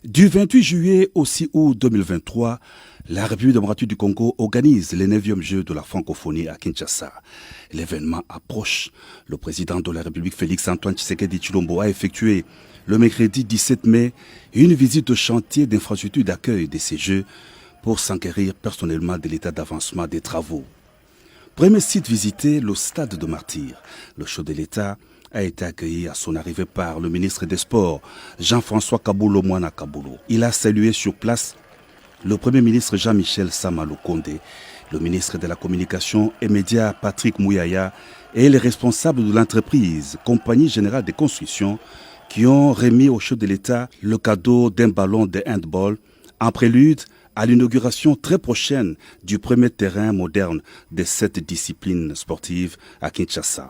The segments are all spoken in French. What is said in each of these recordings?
Du 28 juillet au 6 août 2023, la République démocratique du Congo organise les 9e Jeux de la francophonie à Kinshasa. L'événement approche. Le président de la République, Félix-Antoine Tshisekedi Tshilombo, a effectué le mercredi 17 mai une visite au chantier d'infrastructure d'accueil de ces Jeux pour s'enquérir personnellement de l'état d'avancement des travaux. Premier site visité, le stade de Martyrs. Le chef de l'État a été accueilli à son arrivée par le ministre des Sports, Jean-François Kaboulo Mwana Kaboulo. Il a salué sur place le Premier ministre Jean-Michel Sama Lukonde, le ministre de la Communication et Médias Patrick Mouyaya et les responsables de l'entreprise Compagnie Générale des Constructions qui ont remis au chef de l'État le cadeau d'un ballon de handball en prélude à l'inauguration très prochaine du premier terrain moderne de cette discipline sportive à Kinshasa.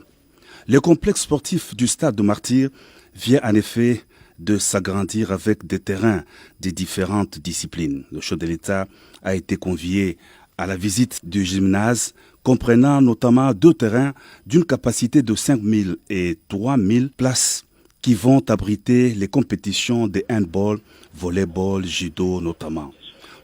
Le complexe sportif du stade de Martyrs vient en effet de s'agrandir avec des terrains de différentes disciplines. Le chef de l'État a été convié à la visite du gymnase, comprenant notamment 2 terrains d'une capacité de 5 000 et 3 000 places qui vont abriter les compétitions de handball, volleyball, judo notamment.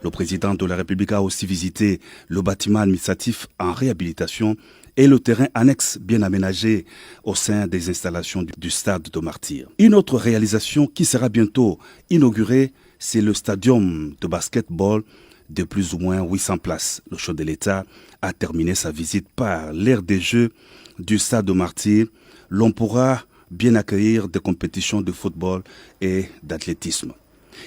Le président de la République a aussi visité le bâtiment administratif en réhabilitation et le terrain annexe bien aménagé au sein des installations du stade de Martyrs. Une autre réalisation qui sera bientôt inaugurée, c'est le stadium de basketball de plus ou moins 800 places. Le chef de l'État a terminé sa visite par l'aire des Jeux du stade de Martyrs. L'on pourra bien accueillir des compétitions de football et d'athlétisme.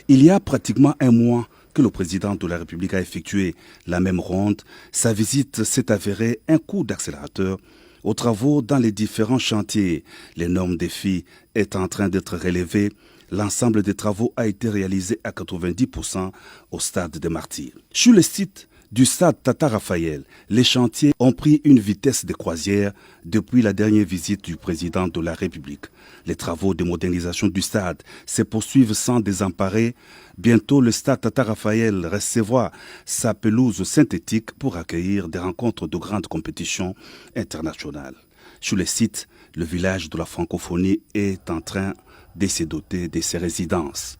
Il y a pratiquement un mois que le président de la République a effectué la même ronde, sa visite s'est avérée un coup d'accélérateur aux travaux dans les différents chantiers. L'énorme défi est en train d'être relevé. L'ensemble des travaux a été réalisé à 90% au stade de Martyrs. Sur le site du stade Tata Raphaël, les chantiers ont pris une vitesse de croisière depuis la dernière visite du président de la République. Les travaux de modernisation du stade se poursuivent sans désemparer. Bientôt, le stade Tata Raphaël recevra sa pelouse synthétique pour accueillir des rencontres de grandes compétitions internationales. Sur le site, le village de la francophonie est en train de se doter de ses résidences.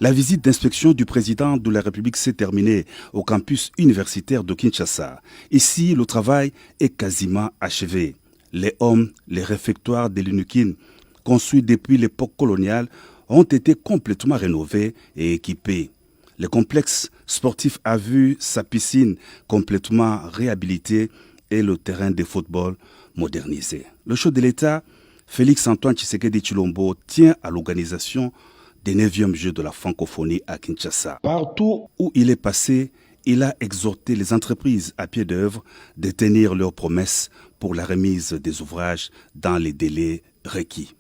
La visite d'inspection du président de la République s'est terminée au campus universitaire de Kinshasa. Ici, le travail est quasiment achevé. Les hommes, les réfectoires de l'UNUKIN, construits depuis l'époque coloniale, ont été complètement rénovés et équipés. Le complexe sportif a vu sa piscine complètement réhabilitée et le terrain de football modernisé. Le chef de l'État, Félix-Antoine Tshisekedi Tshilombo, tient à l'organisation des 9e Jeux de la francophonie à Kinshasa. Partout où il est passé, il a exhorté les entreprises à pied d'œuvre de tenir leurs promesses pour la remise des ouvrages dans les délais requis.